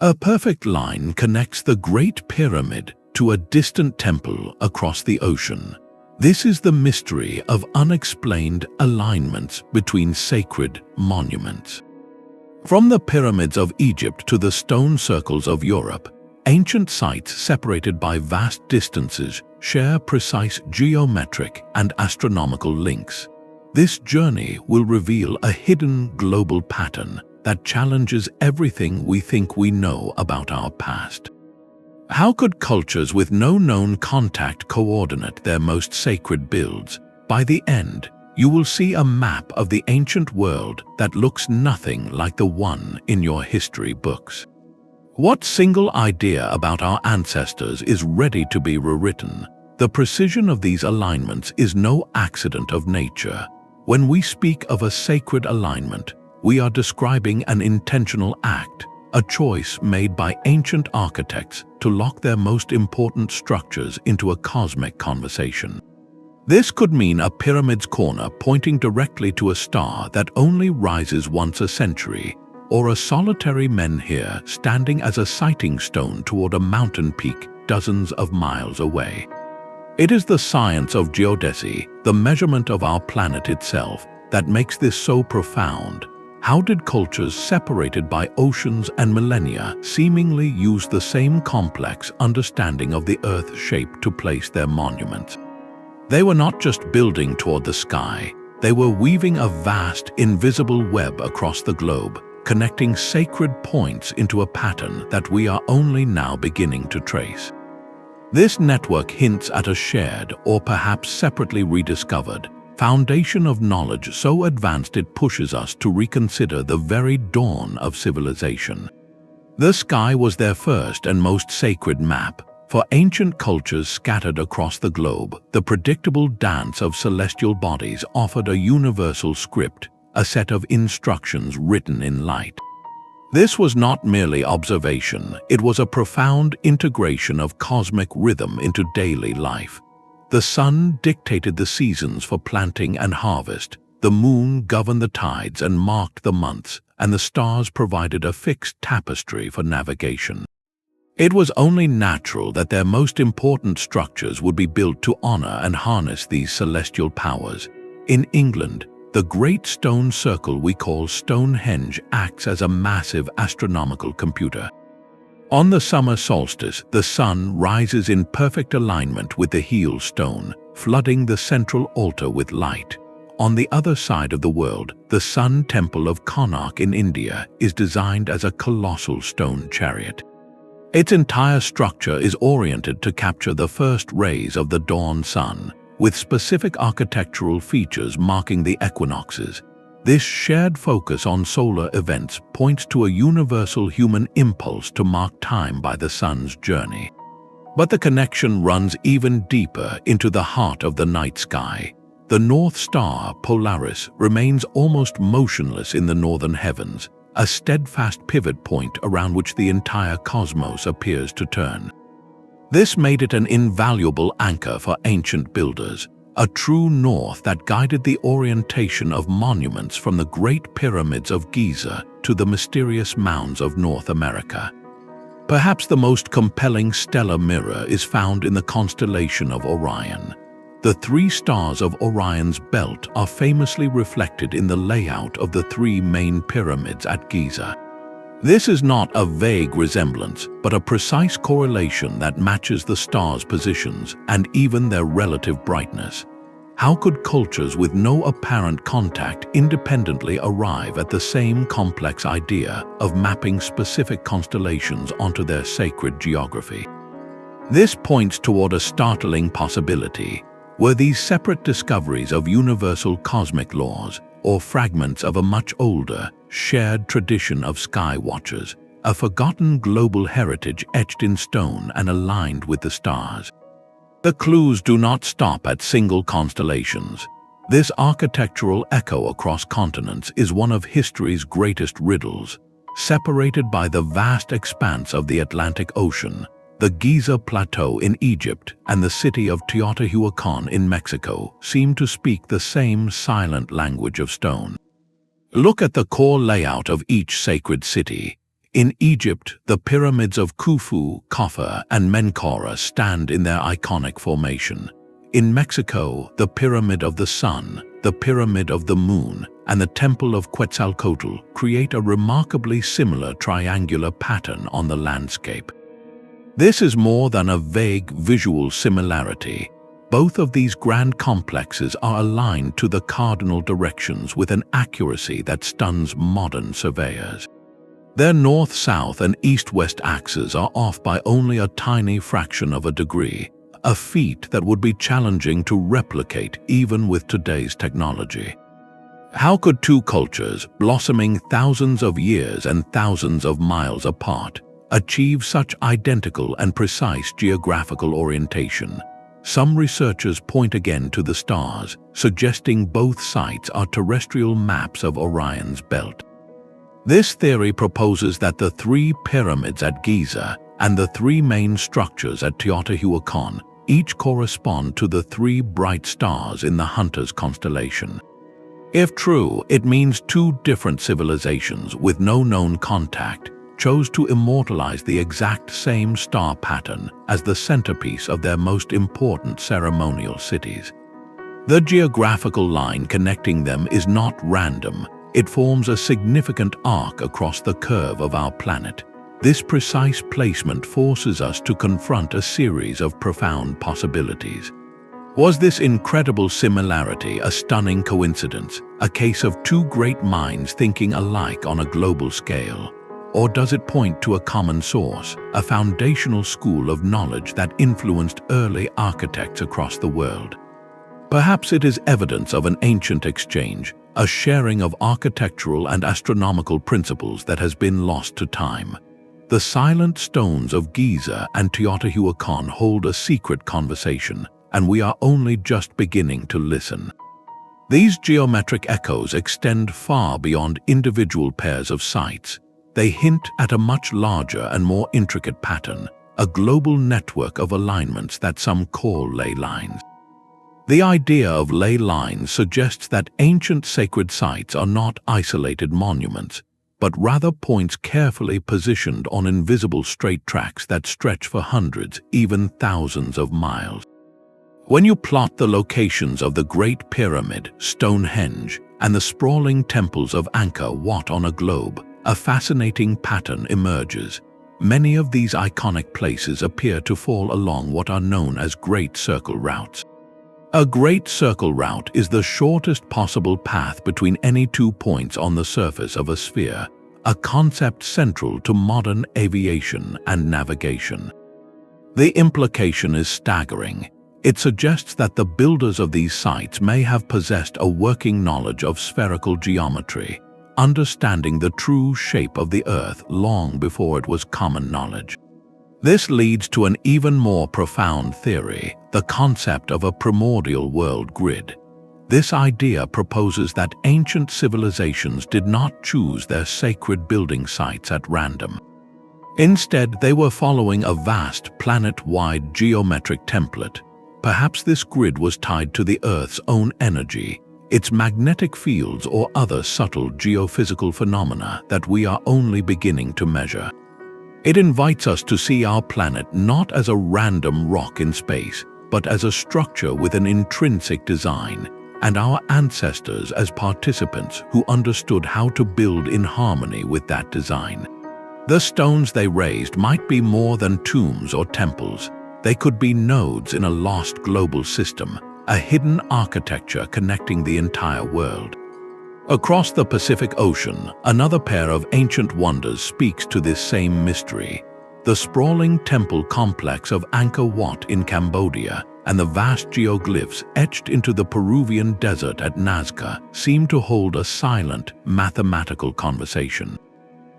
A perfect line connects the Great Pyramid to a distant temple across the ocean. This is the mystery of unexplained alignments between sacred monuments. From the pyramids of Egypt to the stone circles of Europe, ancient sites separated by vast distances share precise geometric and astronomical links. This journey will reveal a hidden global pattern that challenges everything we think we know about our past. How could cultures with no known contact coordinate their most sacred builds? By the end, you will see a map of the ancient world that looks nothing like the one in your history books. What single idea about our ancestors is ready to be rewritten? The precision of these alignments is no accident of nature. When we speak of a sacred alignment, we are describing an intentional act, a choice made by ancient architects to lock their most important structures into a cosmic conversation. This could mean a pyramid's corner pointing directly to a star that only rises once a century, or a solitary menhir standing as a sighting stone toward a mountain peak dozens of miles away. It is the science of geodesy, the measurement of our planet itself, that makes this so profound. How did cultures separated by oceans and millennia seemingly use the same complex understanding of the Earth's shape to place their monuments? They were not just building toward the sky, they were weaving a vast, invisible web across the globe, connecting sacred points into a pattern that we are only now beginning to trace. This network hints at a shared, or perhaps separately rediscovered, foundation of knowledge so advanced it pushes us to reconsider the very dawn of civilization. The sky was their first and most sacred map. For ancient cultures scattered across the globe, the predictable dance of celestial bodies offered a universal script, a set of instructions written in light. This was not merely observation, it was a profound integration of cosmic rhythm into daily life. The sun dictated the seasons for planting and harvest, the moon governed the tides and marked the months, and the stars provided a fixed tapestry for navigation. It was only natural that their most important structures would be built to honor and harness these celestial powers. In England, the great stone circle we call Stonehenge acts as a massive astronomical computer. On the summer solstice, the sun rises in perfect alignment with the heel stone, flooding the central altar with light. On the other side of the world, the Sun Temple of Carnac in India is designed as a colossal stone chariot. Its entire structure is oriented to capture the first rays of the dawn sun, with specific architectural features marking the equinoxes. This shared focus on solar events points to a universal human impulse to mark time by the sun's journey. But the connection runs even deeper into the heart of the night sky. The North Star, Polaris, remains almost motionless in the northern heavens, a steadfast pivot point around which the entire cosmos appears to turn. This made it an invaluable anchor for ancient builders, a true north that guided the orientation of monuments from the Great Pyramids of Giza to the mysterious mounds of North America. Perhaps the most compelling stellar mirror is found in the constellation of Orion. The three stars of Orion's belt are famously reflected in the layout of the three main pyramids at Giza. This is not a vague resemblance, but a precise correlation that matches the stars' positions and even their relative brightness. How could cultures with no apparent contact independently arrive at the same complex idea of mapping specific constellations onto their sacred geography? This points toward a startling possibility. Were these separate discoveries of universal cosmic laws, or fragments of a much older, shared tradition of sky watchers, a forgotten global heritage etched in stone and aligned with the stars? The clues do not stop at single constellations. This architectural echo across continents is one of history's greatest riddles. Separated by the vast expanse of the Atlantic Ocean, the Giza Plateau in Egypt and the city of Teotihuacan in Mexico seem to speak the same silent language of stone. Look at the core layout of each sacred city. In Egypt, the pyramids of Khufu, Khafre, and Menkaure stand in their iconic formation. In Mexico, the Pyramid of the Sun, the Pyramid of the Moon, and the Temple of Quetzalcoatl create a remarkably similar triangular pattern on the landscape. This is more than a vague visual similarity. Both of these grand complexes are aligned to the cardinal directions with an accuracy that stuns modern surveyors. Their north-south and east-west axes are off by only a tiny fraction of a degree, a feat that would be challenging to replicate even with today's technology. How could two cultures, blossoming thousands of years and thousands of miles apart, achieve such identical and precise geographical orientation? Some researchers point again to the stars, suggesting both sites are terrestrial maps of Orion's belt. This theory proposes that the three pyramids at Giza and the three main structures at Teotihuacan each correspond to the three bright stars in the Hunter's constellation. If true, it means two different civilizations with no known contact chose to immortalize the exact same star pattern as the centerpiece of their most important ceremonial cities. The geographical line connecting them is not random. It forms a significant arc across the curve of our planet. This precise placement forces us to confront a series of profound possibilities. Was this incredible similarity a stunning coincidence, a case of two great minds thinking alike on a global scale? Or does it point to a common source, a foundational school of knowledge that influenced early architects across the world? Perhaps it is evidence of an ancient exchange, a sharing of architectural and astronomical principles that has been lost to time. The silent stones of Giza and Teotihuacan hold a secret conversation, and we are only just beginning to listen. These geometric echoes extend far beyond individual pairs of sites. They hint at a much larger and more intricate pattern, a global network of alignments that some call ley lines. The idea of ley lines suggests that ancient sacred sites are not isolated monuments, but rather points carefully positioned on invisible straight tracks that stretch for hundreds, even thousands of miles. When you plot the locations of the Great Pyramid, Stonehenge, and the sprawling temples of Angkor Wat on a globe, a fascinating pattern emerges. Many of these iconic places appear to fall along what are known as Great Circle routes. A Great Circle route is the shortest possible path between any 2 points on the surface of a sphere, a concept central to modern aviation and navigation. The implication is staggering. It suggests that the builders of these sites may have possessed a working knowledge of spherical geometry, understanding the true shape of the Earth long before it was common knowledge. This leads to an even more profound theory, the concept of a primordial world grid. This idea proposes that ancient civilizations did not choose their sacred building sites at random. Instead, they were following a vast planet-wide geometric template. Perhaps this grid was tied to the Earth's own energy, its magnetic fields or other subtle geophysical phenomena that we are only beginning to measure. It invites us to see our planet not as a random rock in space, but as a structure with an intrinsic design, and our ancestors as participants who understood how to build in harmony with that design. The stones they raised might be more than tombs or temples. They could be nodes in a lost global system, a hidden architecture connecting the entire world. Across the Pacific Ocean, another pair of ancient wonders speaks to this same mystery. The sprawling temple complex of Angkor Wat in Cambodia and the vast geoglyphs etched into the Peruvian desert at Nazca seem to hold a silent, mathematical conversation.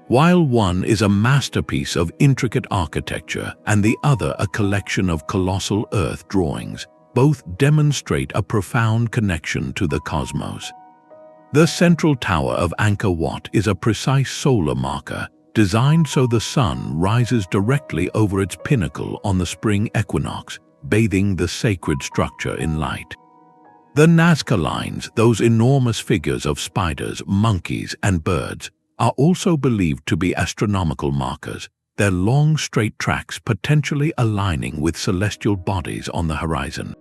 While one is a masterpiece of intricate architecture and the other a collection of colossal earth drawings, both demonstrate a profound connection to the cosmos. The central tower of Angkor Wat is a precise solar marker, designed so the sun rises directly over its pinnacle on the spring equinox, bathing the sacred structure in light. The Nazca lines, those enormous figures of spiders, monkeys, and birds, are also believed to be astronomical markers, their long straight tracks potentially aligning with celestial bodies on the horizon.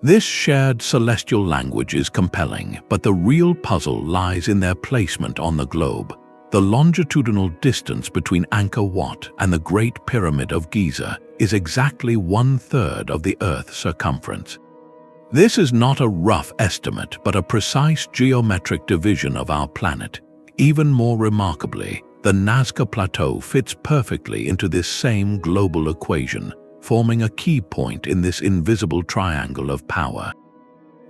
This shared celestial language is compelling, but the real puzzle lies in their placement on the globe. The longitudinal distance between Angkor Wat and the Great Pyramid of Giza is exactly 1/3 of the Earth's circumference. This is not a rough estimate, but a precise geometric division of our planet. Even more remarkably, the Nazca Plateau fits perfectly into this same global equation, forming a key point in this invisible triangle of power.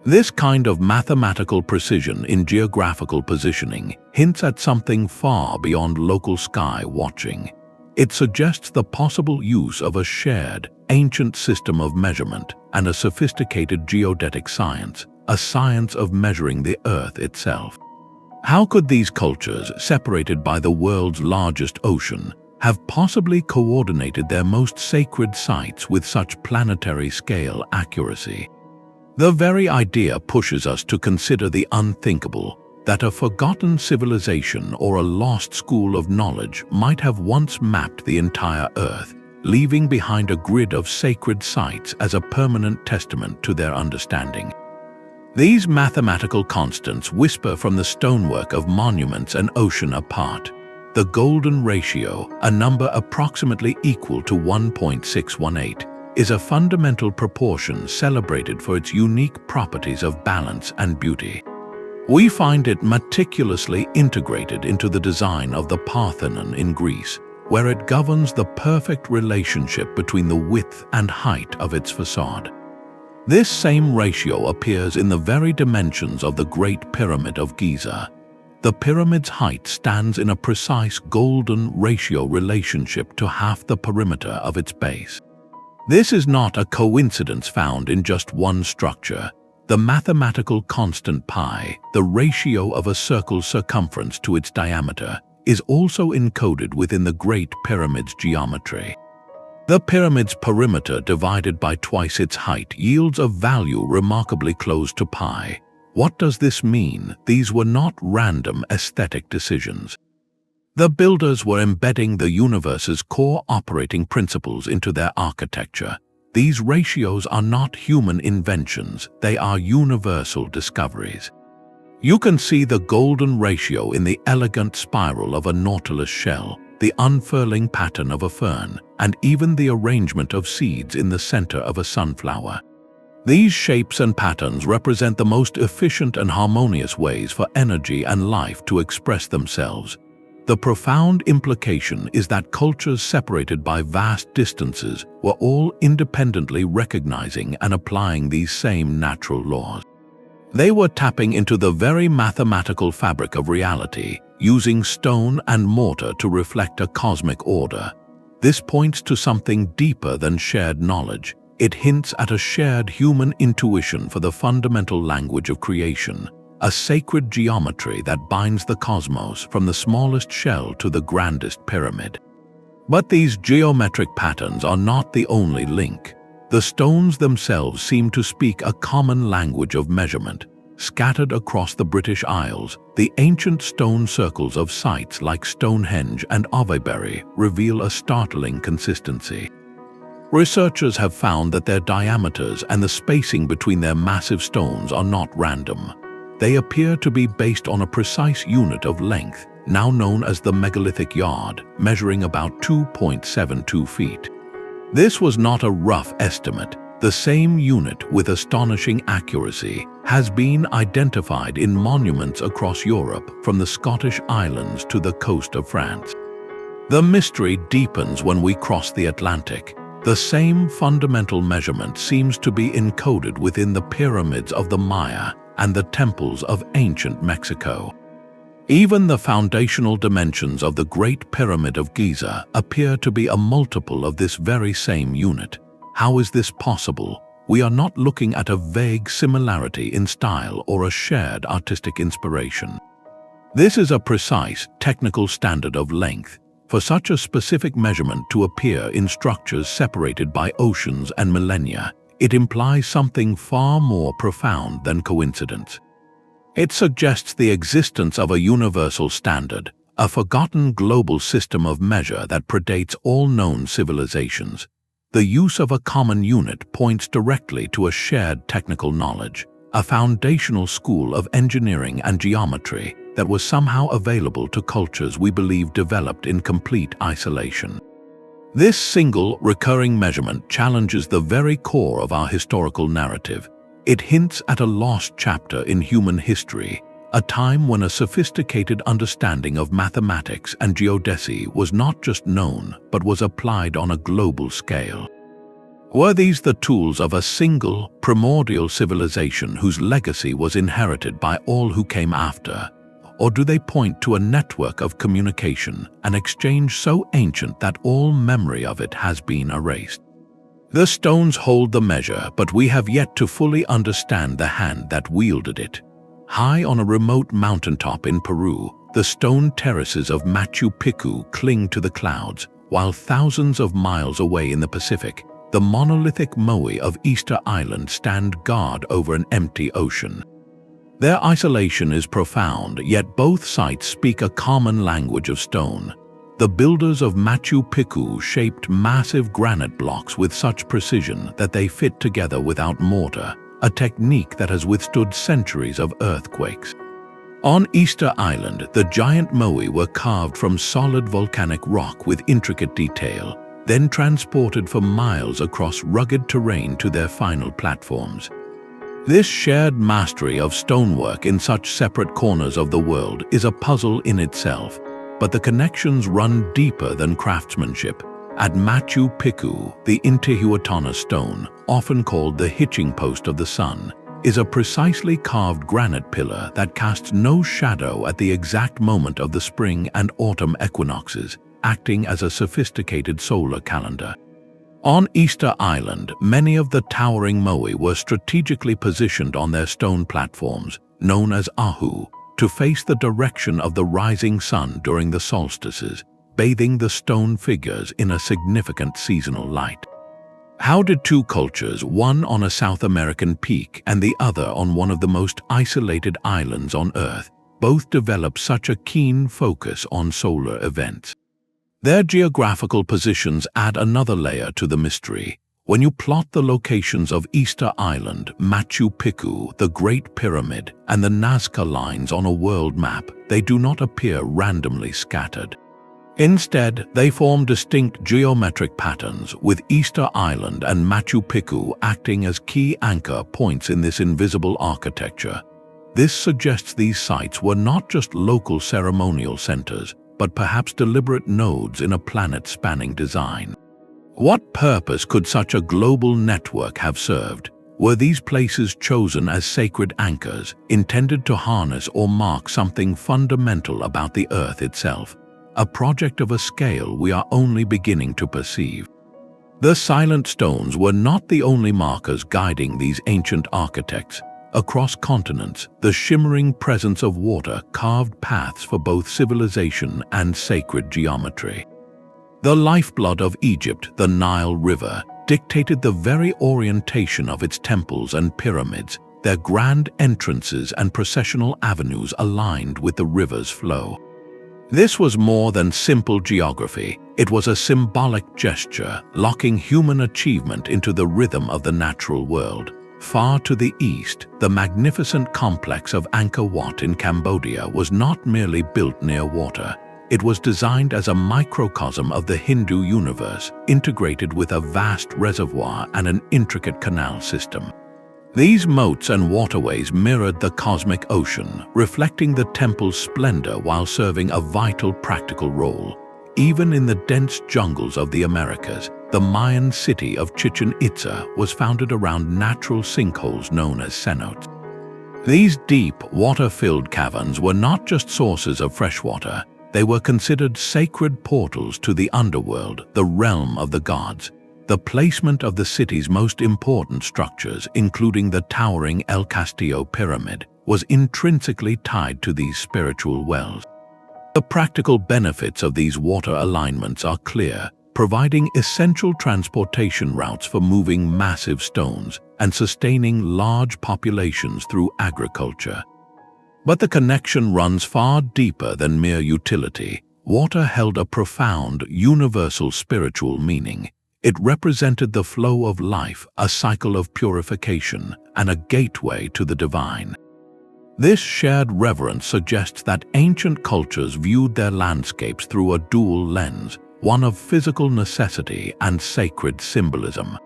This kind of mathematical precision in geographical positioning hints at something far beyond local sky watching. It suggests the possible use of a shared, ancient system of measurement and a sophisticated geodetic science, a science of measuring the Earth itself. How could these cultures, separated by the world's largest ocean, have possibly coordinated their most sacred sites with such planetary scale accuracy? The very idea pushes us to consider the unthinkable, that a forgotten civilization or a lost school of knowledge might have once mapped the entire Earth, leaving behind a grid of sacred sites as a permanent testament to their understanding. These mathematical constants whisper from the stonework of monuments an ocean apart. The golden ratio, a number approximately equal to 1.618, is a fundamental proportion celebrated for its unique properties of balance and beauty. We find it meticulously integrated into the design of the Parthenon in Greece, where it governs the perfect relationship between the width and height of its facade. This same ratio appears in the very dimensions of the Great Pyramid of Giza. The pyramid's height stands in a precise golden ratio relationship to half the perimeter of its base. This is not a coincidence found in just one structure. The mathematical constant pi, the ratio of a circle's circumference to its diameter, is also encoded within the Great Pyramid's geometry. The pyramid's perimeter divided by twice its height yields a value remarkably close to pi. What does this mean? These were not random aesthetic decisions. The builders were embedding the universe's core operating principles into their architecture. These ratios are not human inventions, they are universal discoveries. You can see the golden ratio in the elegant spiral of a nautilus shell, the unfurling pattern of a fern, and even the arrangement of seeds in the center of a sunflower. These shapes and patterns represent the most efficient and harmonious ways for energy and life to express themselves. The profound implication is that cultures separated by vast distances were all independently recognizing and applying these same natural laws. They were tapping into the very mathematical fabric of reality, using stone and mortar to reflect a cosmic order. This points to something deeper than shared knowledge. It hints at a shared human intuition for the fundamental language of creation, a sacred geometry that binds the cosmos from the smallest shell to the grandest pyramid. But these geometric patterns are not the only link. The stones themselves seem to speak a common language of measurement. Scattered across the British Isles, the ancient stone circles of sites like Stonehenge and Avebury reveal a startling consistency. Researchers have found that their diameters and the spacing between their massive stones are not random. They appear to be based on a precise unit of length, now known as the megalithic yard, measuring about 2.72 feet. This was not a rough estimate. The same unit, with astonishing accuracy, has been identified in monuments across Europe, from the Scottish Islands to the coast of France. The mystery deepens when we cross the Atlantic. The same fundamental measurement seems to be encoded within the pyramids of the Maya and the temples of ancient Mexico. Even the foundational dimensions of the Great Pyramid of Giza appear to be a multiple of this very same unit. How is this possible? We are not looking at a vague similarity in style or a shared artistic inspiration. This is a precise, technical standard of length. For such a specific measurement to appear in structures separated by oceans and millennia, it implies something far more profound than coincidence. It suggests the existence of a universal standard, a forgotten global system of measure that predates all known civilizations. The use of a common unit points directly to a shared technical knowledge, a foundational school of engineering and geometry that was somehow available to cultures we believe developed in complete isolation. This single, recurring measurement challenges the very core of our historical narrative. It hints at a lost chapter in human history, a time when a sophisticated understanding of mathematics and geodesy was not just known, but was applied on a global scale. Were these the tools of a single, primordial civilization whose legacy was inherited by all who came after? Or do they point to a network of communication, an exchange so ancient that all memory of it has been erased? The stones hold the measure, but we have yet to fully understand the hand that wielded it. High on a remote mountaintop in Peru, the stone terraces of Machu Picchu cling to the clouds, while thousands of miles away in the Pacific, the monolithic moai of Easter Island stand guard over an empty ocean. Their isolation is profound, yet both sites speak a common language of stone. The builders of Machu Picchu shaped massive granite blocks with such precision that they fit together without mortar, a technique that has withstood centuries of earthquakes. On Easter Island, the giant moai were carved from solid volcanic rock with intricate detail, then transported for miles across rugged terrain to their final platforms. This shared mastery of stonework in such separate corners of the world is a puzzle in itself, but the connections run deeper than craftsmanship. At Machu Picchu, the Teotihuacan stone, often called the hitching post of the sun, is a precisely carved granite pillar that casts no shadow at the exact moment of the spring and autumn equinoxes, acting as a sophisticated solar calendar. On Easter Island, many of the towering moai were strategically positioned on their stone platforms, known as ahu, to face the direction of the rising sun during the solstices, bathing the stone figures in a significant seasonal light. How did two cultures, one on a South American peak and the other on one of the most isolated islands on Earth, both develop such a keen focus on solar events? Their geographical positions add another layer to the mystery. When you plot the locations of Easter Island, Machu Picchu, the Great Pyramid, and the Nazca lines on a world map, they do not appear randomly scattered. Instead, they form distinct geometric patterns, with Easter Island and Machu Picchu acting as key anchor points in this invisible architecture. This suggests these sites were not just local ceremonial centers, but perhaps deliberate nodes in a planet-spanning design. What purpose could such a global network have served? Were these places chosen as sacred anchors, intended to harness or mark something fundamental about the Earth itself? A project of a scale we are only beginning to perceive. The silent stones were not the only markers guiding these ancient architects. Across continents, the shimmering presence of water carved paths for both civilization and sacred geometry. The lifeblood of Egypt, the Nile River, dictated the very orientation of its temples and pyramids, their grand entrances and processional avenues aligned with the river's flow. This was more than simple geography. It was a symbolic gesture, locking human achievement into the rhythm of the natural world. Far to the east, the magnificent complex of Angkor Wat in Cambodia was not merely built near water. It was designed as a microcosm of the Hindu universe, integrated with a vast reservoir and an intricate canal system. These moats and waterways mirrored the cosmic ocean, reflecting the temple's splendor while serving a vital practical role. Even in the dense jungles of the Americas, the Mayan city of Chichen Itza was founded around natural sinkholes known as cenotes. These deep, water-filled caverns were not just sources of fresh water. They were considered sacred portals to the underworld, the realm of the gods. The placement of the city's most important structures, including the towering El Castillo pyramid, was intrinsically tied to these spiritual wells. The practical benefits of these water alignments are clear, providing essential transportation routes for moving massive stones and sustaining large populations through agriculture. But the connection runs far deeper than mere utility. Water held a profound, universal spiritual meaning. It represented the flow of life, a cycle of purification, and a gateway to the divine. This shared reverence suggests that ancient cultures viewed their landscapes through a dual lens, one of physical necessity and sacred symbolism.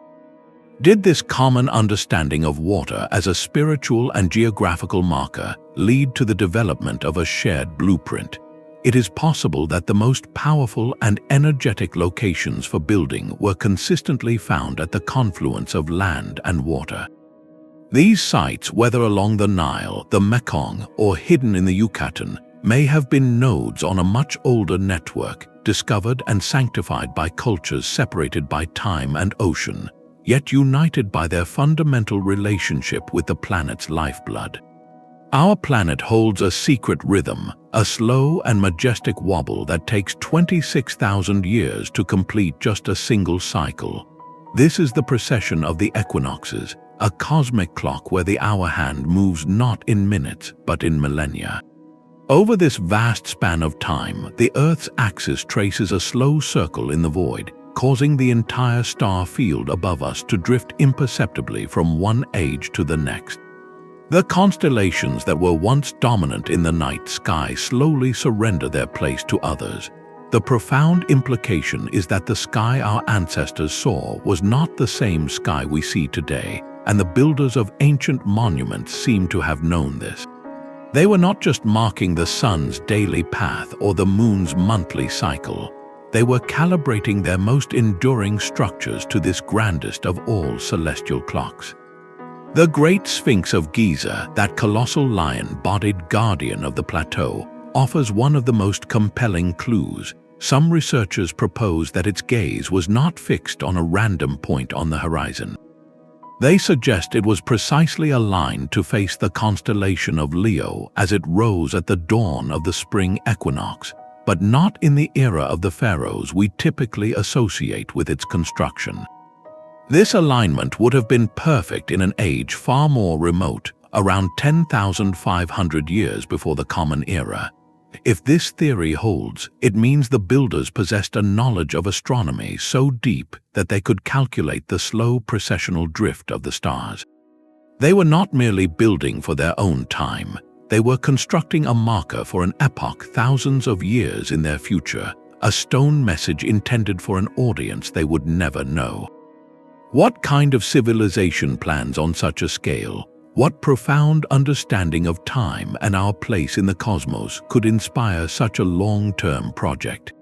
Did this common understanding of water as a spiritual and geographical marker lead to the development of a shared blueprint? It is possible that the most powerful and energetic locations for building were consistently found at the confluence of land and water. These sites, whether along the Nile, the Mekong, or hidden in the Yucatan, may have been nodes on a much older network, discovered and sanctified by cultures separated by time and ocean, yet united by their fundamental relationship with the planet's lifeblood. Our planet holds a secret rhythm, a slow and majestic wobble that takes 26,000 years to complete just a single cycle. This is the precession of the equinoxes, a cosmic clock where the hour hand moves not in minutes but in millennia. Over this vast span of time, the Earth's axis traces a slow circle in the void, causing the entire star field above us to drift imperceptibly from one age to the next. The constellations that were once dominant in the night sky slowly surrender their place to others. The profound implication is that the sky our ancestors saw was not the same sky we see today, and the builders of ancient monuments seem to have known this. They were not just marking the sun's daily path or the moon's monthly cycle. They were calibrating their most enduring structures to this grandest of all celestial clocks. The Great Sphinx of Giza, that colossal lion-bodied guardian of the plateau, offers one of the most compelling clues. Some researchers propose that its gaze was not fixed on a random point on the horizon. They suggest it was precisely aligned to face the constellation of Leo as it rose at the dawn of the spring equinox, but not in the era of the pharaohs we typically associate with its construction. This alignment would have been perfect in an age far more remote, around 10,500 years before the Common Era. If this theory holds, it means the builders possessed a knowledge of astronomy so deep that they could calculate the slow precessional drift of the stars. They were not merely building for their own time. They were constructing a marker for an epoch thousands of years in their future, a stone message intended for an audience they would never know. What kind of civilization plans on such a scale? What profound understanding of time and our place in the cosmos could inspire such a long-term project?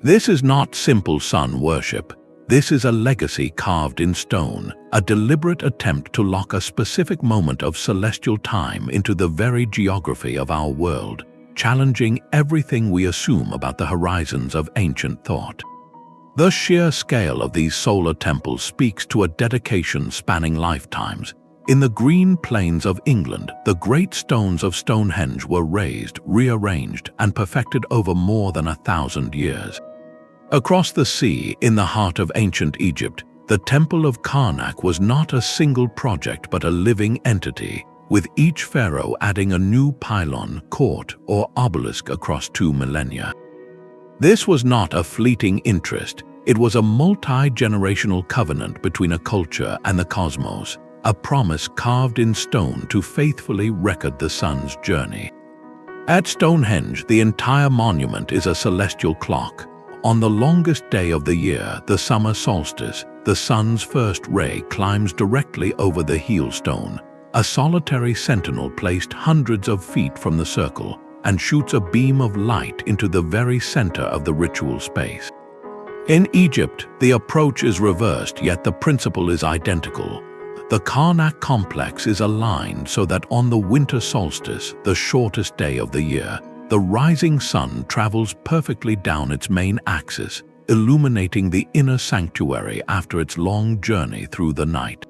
This is not simple sun worship. This is a legacy carved in stone, a deliberate attempt to lock a specific moment of celestial time into the very geography of our world, challenging everything we assume about the horizons of ancient thought. The sheer scale of these solar temples speaks to a dedication spanning lifetimes. In the green plains of England, the great stones of Stonehenge were raised, rearranged, and perfected over more than 1,000 years. Across the sea, in the heart of ancient Egypt, the Temple of Carnac was not a single project but a living entity, with each pharaoh adding a new pylon, court, or obelisk across 2 millennia. This was not a fleeting interest, it was a multi-generational covenant between a culture and the cosmos, a promise carved in stone to faithfully record the sun's journey. At Stonehenge, the entire monument is a celestial clock. On the longest day of the year, the summer solstice, the sun's first ray climbs directly over the heel stone, a solitary sentinel placed hundreds of feet from the circle, and shoots a beam of light into the very center of the ritual space. In Egypt, the approach is reversed, yet the principle is identical. The Carnac complex is aligned so that on the winter solstice, the shortest day of the year, the rising sun travels perfectly down its main axis, illuminating the inner sanctuary after its long journey through the night.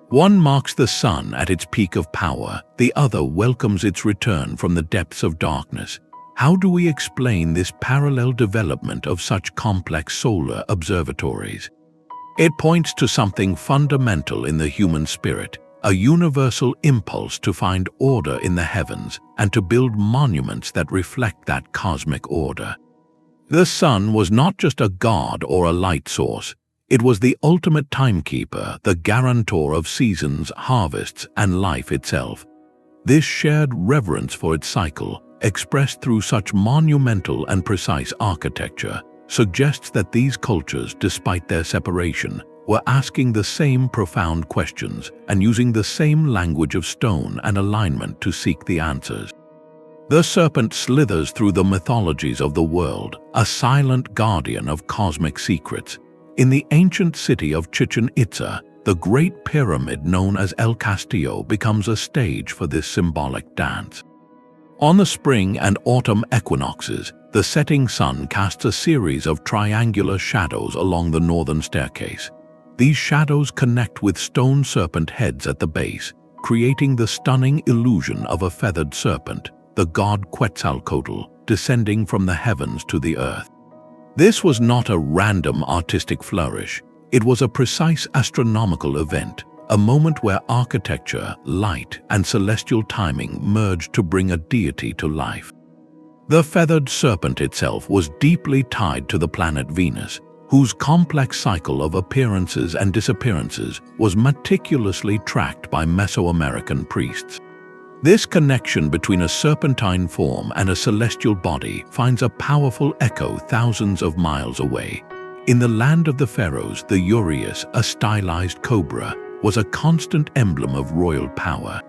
One marks the sun at its peak of power, the other welcomes its return from the depths of darkness. How do we explain this parallel development of such complex solar observatories? It points to something fundamental in the human spirit, a universal impulse to find order in the heavens and to build monuments that reflect that cosmic order. The sun was not just a god or a light source. It was the ultimate timekeeper, the guarantor of seasons, harvests, and life itself. This shared reverence for its cycle, expressed through such monumental and precise architecture, suggests that these cultures, despite their separation, were asking the same profound questions and using the same language of stone and alignment to seek the answers. The serpent slithers through the mythologies of the world, a silent guardian of cosmic secrets. In the ancient city of Chichen Itza, the Great Pyramid known as El Castillo becomes a stage for this symbolic dance. On the spring and autumn equinoxes, the setting sun casts a series of triangular shadows along the northern staircase. These shadows connect with stone serpent heads at the base, creating the stunning illusion of a feathered serpent, the god Quetzalcoatl, descending from the heavens to the earth. This was not a random artistic flourish. It was a precise astronomical event, a moment where architecture, light, and celestial timing merged to bring a deity to life. The feathered serpent itself was deeply tied to the planet Venus, whose complex cycle of appearances and disappearances was meticulously tracked by Mesoamerican priests. This connection between a serpentine form and a celestial body finds a powerful echo thousands of miles away. In the land of the pharaohs, the uraeus, a stylized cobra, was a constant emblem of royal power.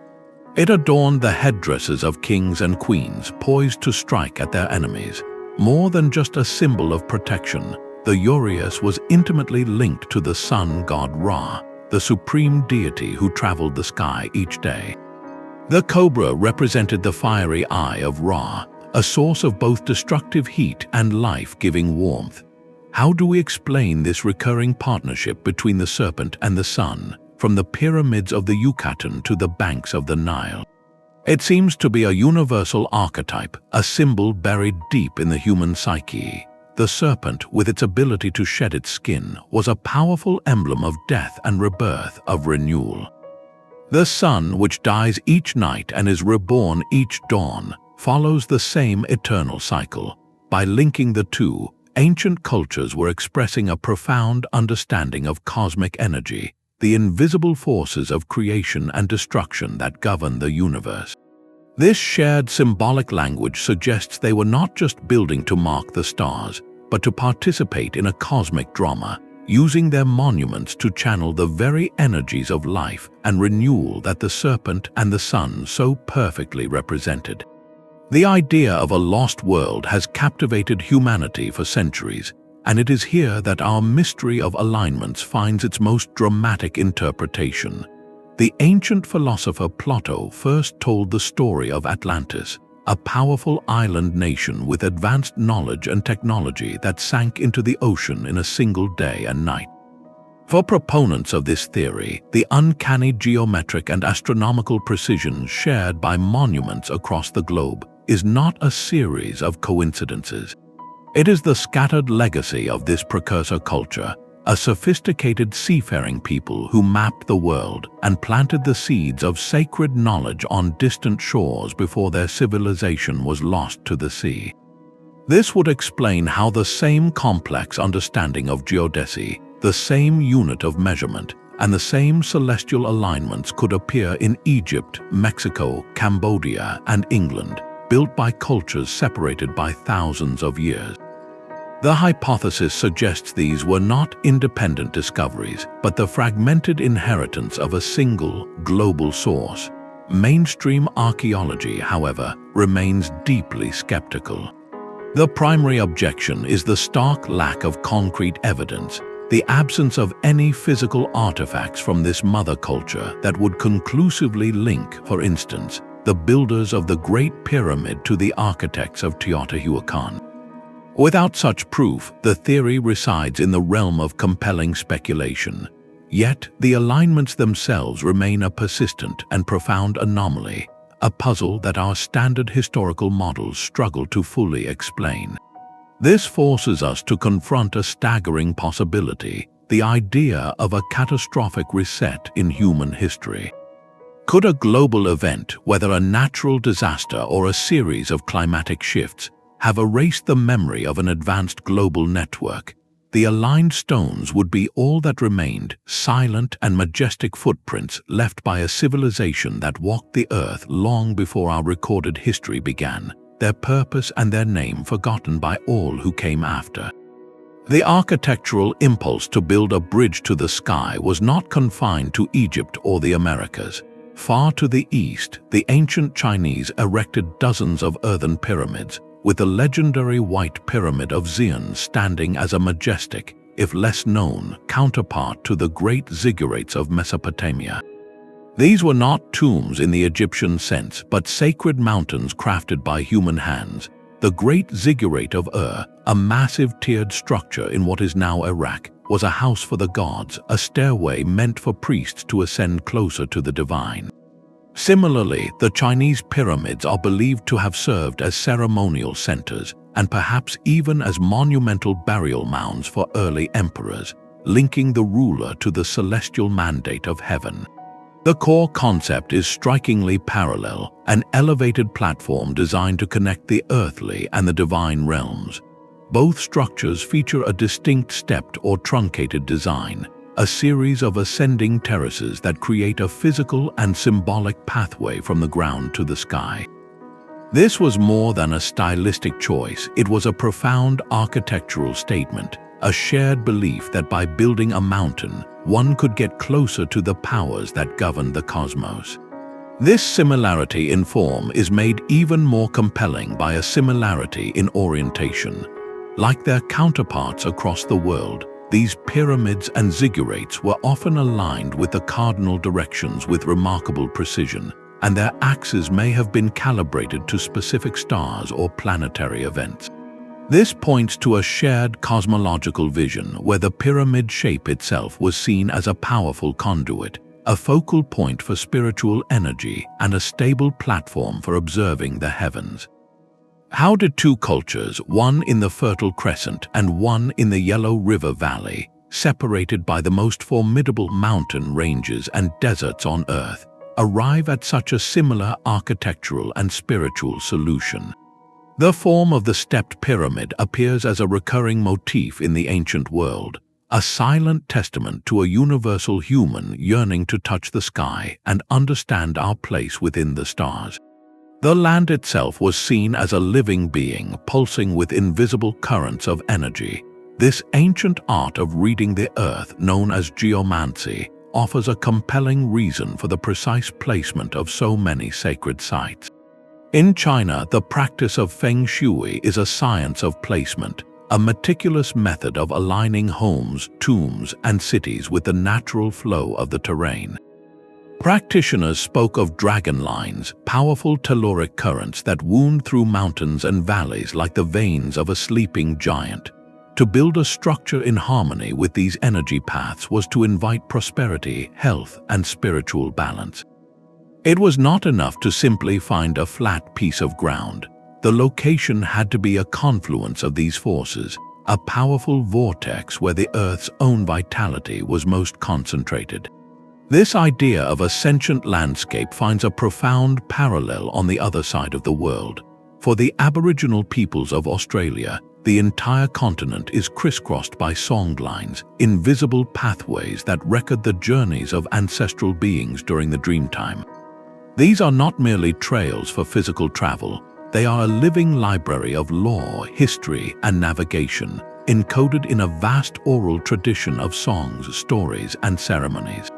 It adorned the headdresses of kings and queens, poised to strike at their enemies. More than just a symbol of protection, the uraeus was intimately linked to the sun god Ra, the supreme deity who traveled the sky each day. The cobra represented the fiery eye of Ra, a source of both destructive heat and life-giving warmth. How do we explain this recurring partnership between the serpent and the sun, from the pyramids of the Yucatan to the banks of the Nile? It seems to be a universal archetype, a symbol buried deep in the human psyche. The serpent, with its ability to shed its skin, was a powerful emblem of death and rebirth, of renewal. The sun, which dies each night and is reborn each dawn, follows the same eternal cycle. By linking the two, ancient cultures were expressing a profound understanding of cosmic energy, the invisible forces of creation and destruction that govern the universe. This shared symbolic language suggests they were not just building to mark the stars, but to participate in a cosmic drama, using their monuments to channel the very energies of life and renewal that the serpent and the sun so perfectly represented. The idea of a lost world has captivated humanity for centuries, and it is here that our mystery of alignments finds its most dramatic interpretation. The ancient philosopher Plato first told the story of Atlantis, a powerful island nation with advanced knowledge and technology that sank into the ocean in a single day and night. For proponents of this theory, the uncanny geometric and astronomical precision shared by monuments across the globe is not a series of coincidences. It is the scattered legacy of this precursor culture, a sophisticated seafaring people who mapped the world and planted the seeds of sacred knowledge on distant shores before their civilization was lost to the sea. This would explain how the same complex understanding of geodesy, the same unit of measurement, and the same celestial alignments could appear in Egypt, Mexico, Cambodia, and England, built by cultures separated by thousands of years. The hypothesis suggests these were not independent discoveries, but the fragmented inheritance of a single, global source. Mainstream archaeology, however, remains deeply skeptical. The primary objection is the stark lack of concrete evidence, the absence of any physical artifacts from this mother culture that would conclusively link, for instance, the builders of the Great Pyramid to the architects of Teotihuacan. Without such proof, the theory resides in the realm of compelling speculation. Yet, the alignments themselves remain a persistent and profound anomaly, a puzzle that our standard historical models struggle to fully explain. This forces us to confront a staggering possibility, the idea of a catastrophic reset in human history. Could a global event, whether a natural disaster or a series of climatic shifts, have erased the memory of an advanced global network? The aligned stones would be all that remained, silent and majestic footprints left by a civilization that walked the earth long before our recorded history began, their purpose and their name forgotten by all who came after. The architectural impulse to build a bridge to the sky was not confined to Egypt or the Americas. Far to the east, the ancient Chinese erected dozens of earthen pyramids, with the legendary White Pyramid of Xi'an standing as a majestic, if less known, counterpart to the great Ziggurats of Mesopotamia. These were not tombs in the Egyptian sense, but sacred mountains crafted by human hands. The Great Ziggurat of a massive tiered structure in what is now Iraq, was a house for the gods, a stairway meant for priests to ascend closer to the divine. Similarly, the Chinese pyramids are believed to have served as ceremonial centers, and perhaps even as monumental burial mounds for early emperors, linking the ruler to the celestial mandate of heaven. The core concept is strikingly parallel, an elevated platform designed to connect the earthly and the divine realms. Both structures feature a distinct stepped or truncated design, a series of ascending terraces that create a physical and symbolic pathway from the ground to the sky. This was more than a stylistic choice, it was a profound architectural statement, a shared belief that by building a mountain, one could get closer to the powers that govern the cosmos. This similarity in form is made even more compelling by a similarity in orientation. Like their counterparts across the world, these pyramids and ziggurats were often aligned with the cardinal directions with remarkable precision, and their axes may have been calibrated to specific stars or planetary events. This points to a shared cosmological vision where the pyramid shape itself was seen as a powerful conduit, a focal point for spiritual energy and a stable platform for observing the heavens. How did two cultures, one in the Fertile Crescent and one in the Yellow River Valley, separated by the most formidable mountain ranges and deserts on Earth, arrive at such a similar architectural and spiritual solution? The form of the stepped pyramid appears as a recurring motif in the ancient world, a silent testament to a universal human yearning to touch the sky and understand our place within the stars. The land itself was seen as a living being pulsing with invisible currents of energy. This ancient art of reading the earth, known as geomancy, offers a compelling reason for the precise placement of so many sacred sites. In China, the practice of feng shui is a science of placement, a meticulous method of aligning homes, tombs, and cities with the natural flow of the terrain. Practitioners spoke of dragon lines, powerful telluric currents that wound through mountains and valleys like the veins of a sleeping giant. To build a structure in harmony with these energy paths was to invite prosperity, health, and spiritual balance. It was not enough to simply find a flat piece of ground. The location had to be a confluence of these forces, a powerful vortex where the Earth's own vitality was most concentrated. This idea of a sentient landscape finds a profound parallel on the other side of the world. For the Aboriginal peoples of Australia, the entire continent is crisscrossed by songlines, invisible pathways that record the journeys of ancestral beings during the dreamtime. These are not merely trails for physical travel, they are a living library of lore, history, and navigation, encoded in a vast oral tradition of songs, stories, and ceremonies.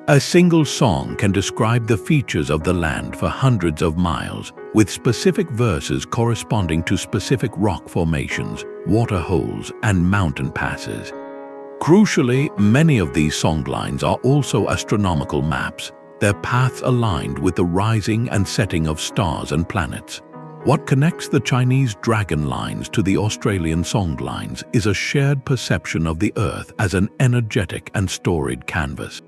A single song can describe the features of the land for hundreds of miles, with specific verses corresponding to specific rock formations, water holes, and mountain passes. Crucially, many of these songlines are also astronomical maps, their paths aligned with the rising and setting of stars and planets. What connects the Chinese dragon lines to the Australian songlines is a shared perception of the Earth as an energetic and storied canvas.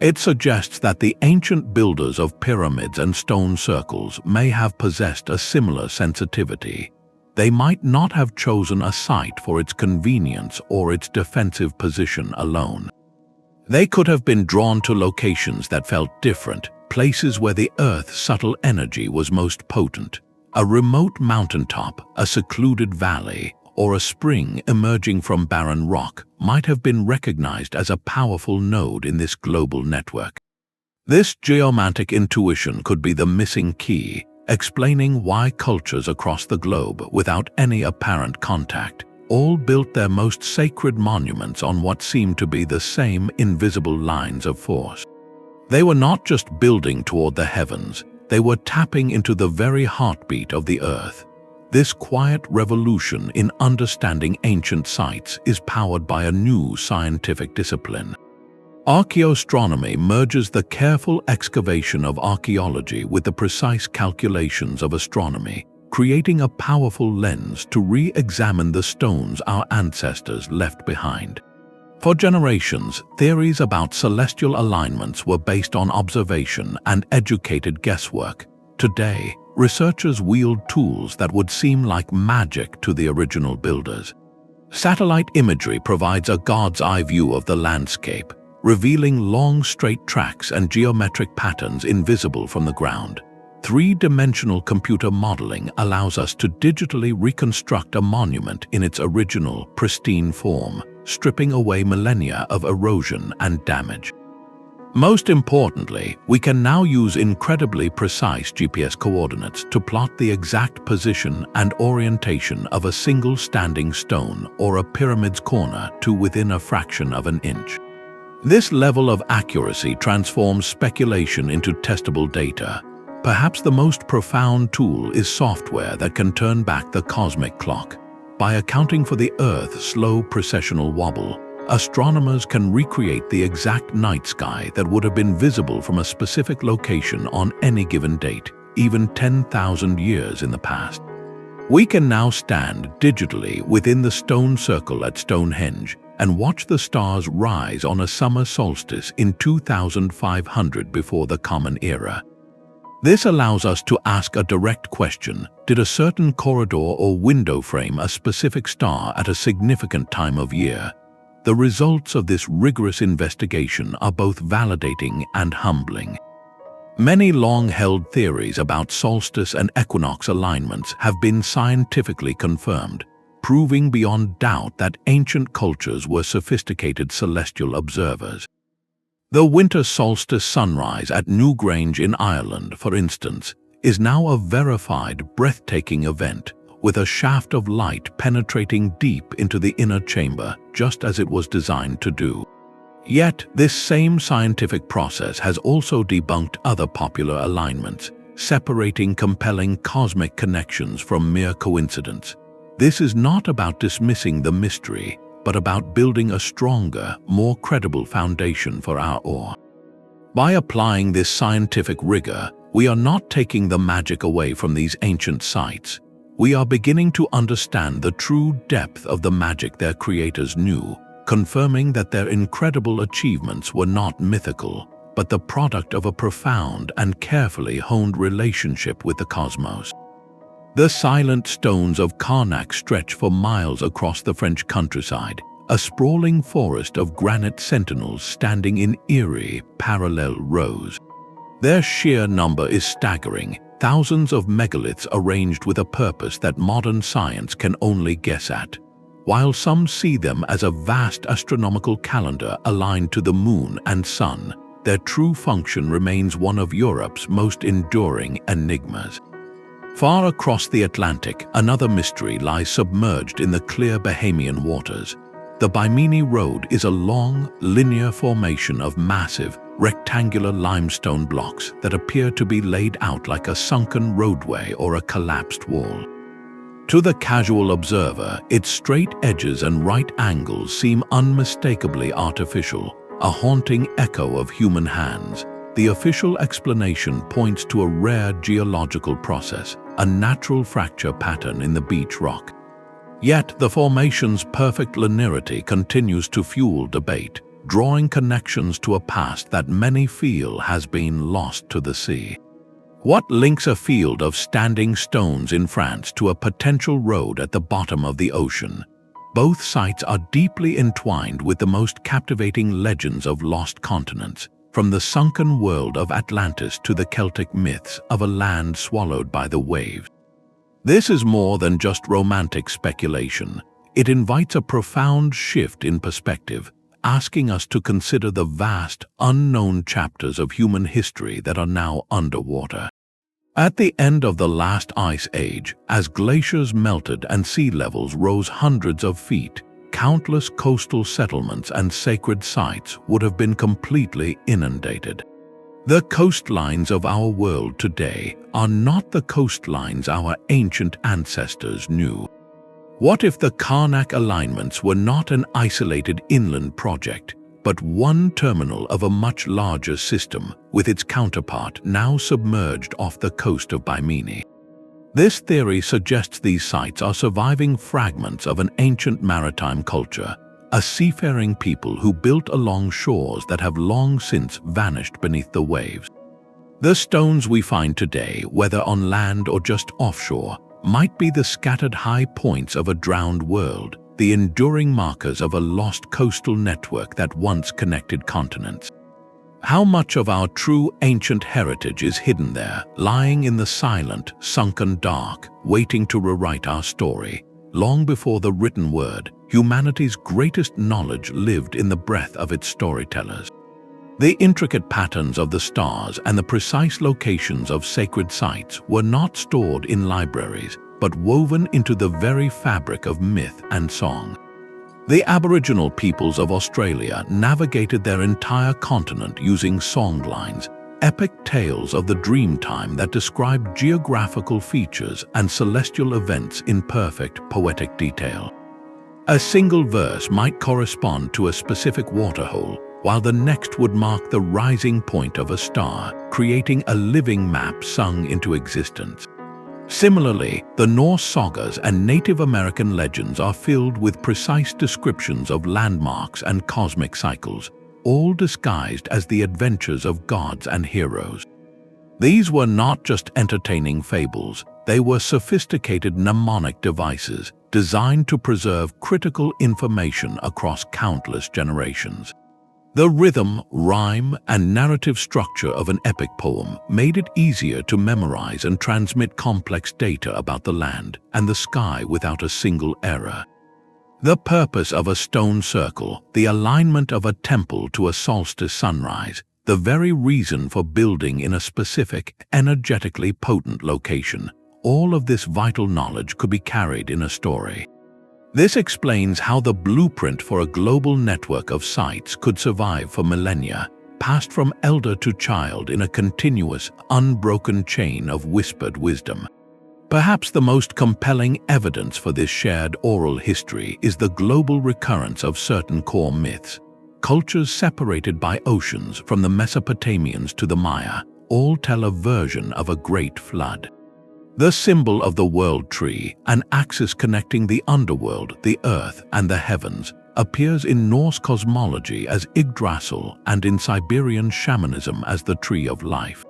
It suggests that the ancient builders of pyramids and stone circles may have possessed a similar sensitivity. They might not have chosen a site for its convenience or its defensive position alone. They could have been drawn to locations that felt different, places where the Earth's subtle energy was most potent. A remote mountaintop, a secluded valley, or a spring emerging from barren rock might have been recognized as a powerful node in this global network. This geomantic intuition could be the missing key, explaining why cultures across the globe, without any apparent contact, all built their most sacred monuments on what seemed to be the same invisible lines of force. They were not just building toward the heavens, they were tapping into the very heartbeat of the Earth. This quiet revolution in understanding ancient sites is powered by a new scientific discipline. Archaeoastronomy merges the careful excavation of archaeology with the precise calculations of astronomy, creating a powerful lens to re-examine the stones our ancestors left behind. For generations, theories about celestial alignments were based on observation and educated guesswork. Today, researchers wield tools that would seem like magic to the original builders. Satellite imagery provides a god's-eye view of the landscape, revealing long straight tracks and geometric patterns invisible from the ground. Three-dimensional computer modeling allows us to digitally reconstruct a monument in its original, pristine form, stripping away millennia of erosion and damage. Most importantly, we can now use incredibly precise GPS coordinates to plot the exact position and orientation of a single standing stone or a pyramid's corner to within a fraction of an inch. This level of accuracy transforms speculation into testable data. Perhaps the most profound tool is software that can turn back the cosmic clock. By accounting for the Earth's slow precessional wobble, astronomers can recreate the exact night sky that would have been visible from a specific location on any given date, even 10,000 years in the past. We can now stand digitally within the stone circle at Stonehenge and watch the stars rise on a summer solstice in 2500 before the Common Era. This allows us to ask a direct question: did a certain corridor or window frame a specific star at a significant time of year? The results of this rigorous investigation are both validating and humbling. Many long-held theories about solstice and equinox alignments have been scientifically confirmed, proving beyond doubt that ancient cultures were sophisticated celestial observers. The winter solstice sunrise at Newgrange in Ireland, for instance, is now a verified, breathtaking event, with a shaft of light penetrating deep into the inner chamber, just as it was designed to do. Yet, this same scientific process has also debunked other popular alignments, separating compelling cosmic connections from mere coincidence. This is not about dismissing the mystery, but about building a stronger, more credible foundation for our awe. By applying this scientific rigor, we are not taking the magic away from these ancient sites. We are beginning to understand the true depth of the magic their creators knew, confirming that their incredible achievements were not mythical, but the product of a profound and carefully honed relationship with the cosmos. The silent stones of Carnac stretch for miles across the French countryside, a sprawling forest of granite sentinels standing in eerie, parallel rows. Their sheer number is staggering, thousands of megaliths arranged with a purpose that modern science can only guess at. While some see them as a vast astronomical calendar aligned to the moon and sun, their true function remains one of Europe's most enduring enigmas. Far across the Atlantic, another mystery lies submerged in the clear Bahamian waters. The Bimini Road is a long, linear formation of massive, rectangular limestone blocks that appear to be laid out like a sunken roadway or a collapsed wall. To the casual observer, its straight edges and right angles seem unmistakably artificial, a haunting echo of human hands. The official explanation points to a rare geological process, a natural fracture pattern in the beach rock. Yet the formation's perfect linearity continues to fuel debate, drawing connections to a past that many feel has been lost to the sea. What links a field of standing stones in France to a potential road at the bottom of the ocean? Both sites are deeply entwined with the most captivating legends of lost continents, from the sunken world of Atlantis to the Celtic myths of a land swallowed by the waves. This is more than just romantic speculation. It invites a profound shift in perspective, asking us to consider the vast, unknown chapters of human history that are now underwater. At the end of the last ice age, as glaciers melted and sea levels rose hundreds of feet, countless coastal settlements and sacred sites would have been completely inundated. The coastlines of our world today are not the coastlines our ancient ancestors knew. What if the Carnac alignments were not an isolated inland project, but one terminal of a much larger system, with its counterpart now submerged off the coast of Bimini? This theory suggests these sites are surviving fragments of an ancient maritime culture, a seafaring people who built along shores that have long since vanished beneath the waves. The stones we find today, whether on land or just offshore, might be the scattered high points of a drowned world, the enduring markers of a lost coastal network that once connected continents. How much of our true ancient heritage is hidden there, lying in the silent, sunken dark, waiting to rewrite our story? Long before the written word, humanity's greatest knowledge lived in the breath of its storytellers. The intricate patterns of the stars and the precise locations of sacred sites were not stored in libraries, but woven into the very fabric of myth and song. The Aboriginal peoples of Australia navigated their entire continent using songlines, epic tales of the dreamtime that describe geographical features and celestial events in perfect poetic detail. A single verse might correspond to a specific waterhole, while the next would mark the rising point of a star, creating a living map sung into existence. Similarly, the Norse sagas and Native American legends are filled with precise descriptions of landmarks and cosmic cycles, all disguised as the adventures of gods and heroes. These were not just entertaining fables, they were sophisticated mnemonic devices designed to preserve critical information across countless generations. The rhythm, rhyme, and narrative structure of an epic poem made it easier to memorize and transmit complex data about the land and the sky without a single error. The purpose of a stone circle, the alignment of a temple to a solstice sunrise, the very reason for building in a specific, energetically potent location, all of this vital knowledge could be carried in a story. This explains how the blueprint for a global network of sites could survive for millennia, passed from elder to child in a continuous, unbroken chain of whispered wisdom. Perhaps the most compelling evidence for this shared oral history is the global recurrence of certain core myths. Cultures separated by oceans, from the Mesopotamians to the Maya, all tell a version of a great flood. The symbol of the world tree, an axis connecting the underworld, the earth, and the heavens, appears in Norse cosmology as Yggdrasil and in Siberian shamanism as the tree of life.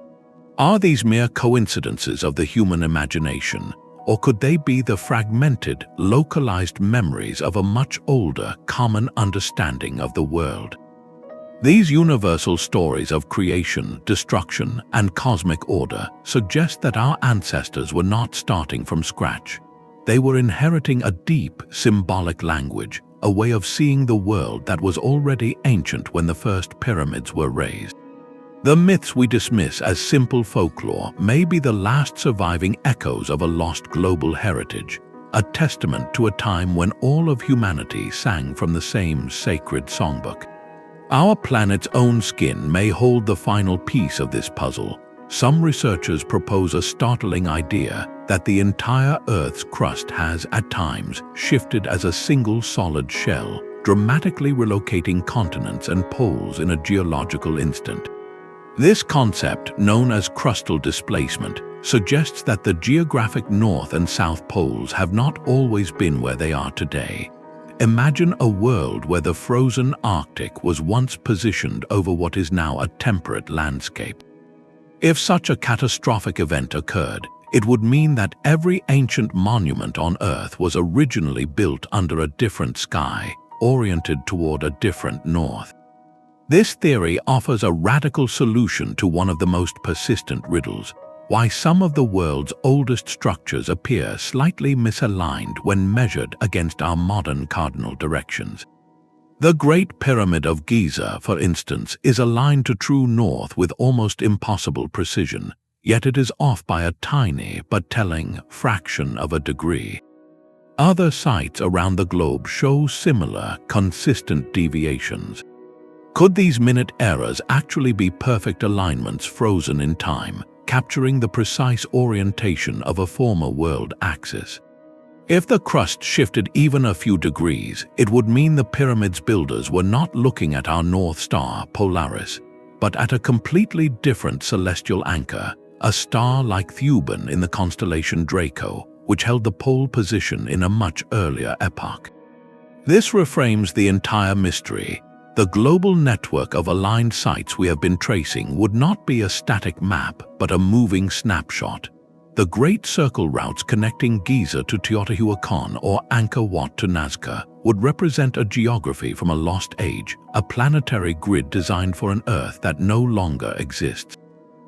Are these mere coincidences of the human imagination, or could they be the fragmented, localized memories of a much older, common understanding of the world? These universal stories of creation, destruction, and cosmic order suggest that our ancestors were not starting from scratch. They were inheriting a deep, symbolic language, a way of seeing the world that was already ancient when the first pyramids were raised. The myths we dismiss as simple folklore may be the last surviving echoes of a lost global heritage, a testament to a time when all of humanity sang from the same sacred songbook. Our planet's own skin may hold the final piece of this puzzle. Some researchers propose a startling idea that the entire Earth's crust has, at times, shifted as a single solid shell, dramatically relocating continents and poles in a geological instant. This concept, known as crustal displacement, suggests that the geographic North and South poles have not always been where they are today. Imagine a world where the frozen Arctic was once positioned over what is now a temperate landscape. If such a catastrophic event occurred, it would mean that every ancient monument on Earth was originally built under a different sky, oriented toward a different north. This theory offers a radical solution to one of the most persistent riddles: why some of the world's oldest structures appear slightly misaligned when measured against our modern cardinal directions. The Great Pyramid of Giza, for instance, is aligned to true north with almost impossible precision, yet it is off by a tiny but telling fraction of a degree. Other sites around the globe show similar, consistent deviations. Could these minute errors actually be perfect alignments frozen in time, capturing the precise orientation of a former world axis? If the crust shifted even a few degrees, it would mean the pyramid's builders were not looking at our North Star, Polaris, but at a completely different celestial anchor, a star like Thuban in the constellation Draco, which held the pole position in a much earlier epoch. This reframes the entire mystery. The global network of aligned sites we have been tracing would not be a static map, but a moving snapshot. The Great Circle routes connecting Giza to Teotihuacan or Angkor Wat to Nazca would represent a geography from a lost age, a planetary grid designed for an Earth that no longer exists.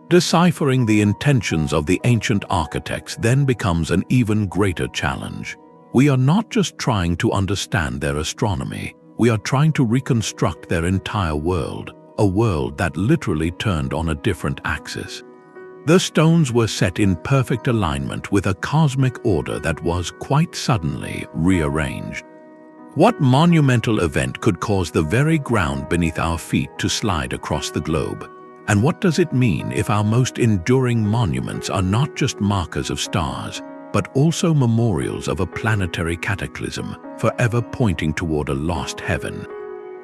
Deciphering the intentions of the ancient architects then becomes an even greater challenge. We are not just trying to understand their astronomy, we are trying to reconstruct their entire world, a world that literally turned on a different axis. The stones were set in perfect alignment with a cosmic order that was quite suddenly rearranged. What monumental event could cause the very ground beneath our feet to slide across the globe? And what does it mean if our most enduring monuments are not just markers of stars, but also memorials of a planetary cataclysm, forever pointing toward a lost heaven?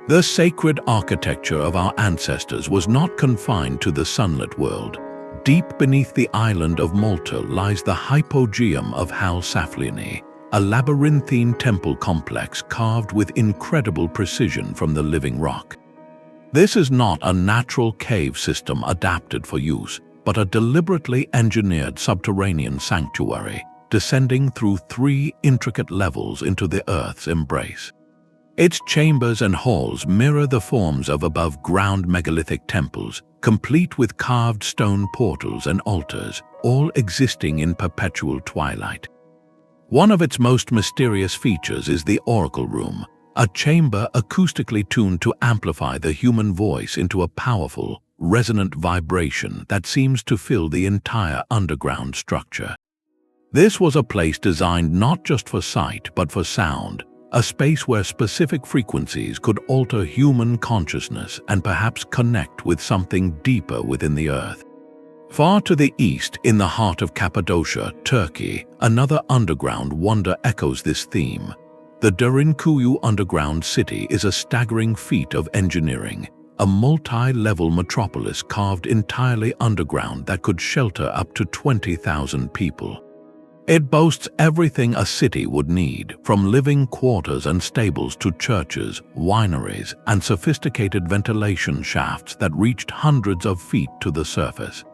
The sacred architecture of our ancestors was not confined to the sunlit world. Deep beneath the island of Malta lies the hypogeum of Hal Saflieni, a labyrinthine temple complex carved with incredible precision from the living rock. This is not a natural cave system adapted for use, but a deliberately engineered subterranean sanctuary, descending through 3 intricate levels into the Earth's embrace. Its chambers and halls mirror the forms of above-ground megalithic temples, complete with carved stone portals and altars, all existing in perpetual twilight. One of its most mysterious features is the Oracle Room, a chamber acoustically tuned to amplify the human voice into a powerful, resonant vibration that seems to fill the entire underground structure. This was a place designed not just for sight but for sound, a space where specific frequencies could alter human consciousness and perhaps connect with something deeper within the Earth. Far to the east, in the heart of Cappadocia, Turkey, another underground wonder echoes this theme. The Derinkuyu underground city is a staggering feat of engineering, a multi-level metropolis carved entirely underground that could shelter up to 20,000 people. It boasts everything a city would need, from living quarters and stables to churches, wineries, and sophisticated ventilation shafts that reached hundreds of feet to the surface.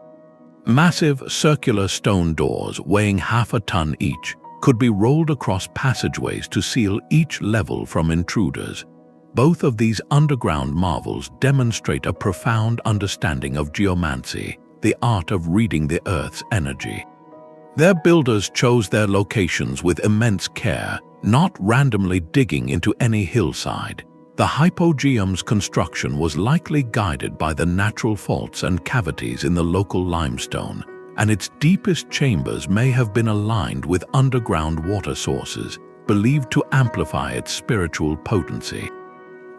Massive circular stone doors weighing half a ton each could be rolled across passageways to seal each level from intruders. Both of these underground marvels demonstrate a profound understanding of geomancy, the art of reading the Earth's energy. Their builders chose their locations with immense care, not randomly digging into any hillside. The hypogeum's construction was likely guided by the natural faults and cavities in the local limestone, and its deepest chambers may have been aligned with underground water sources, believed to amplify its spiritual potency.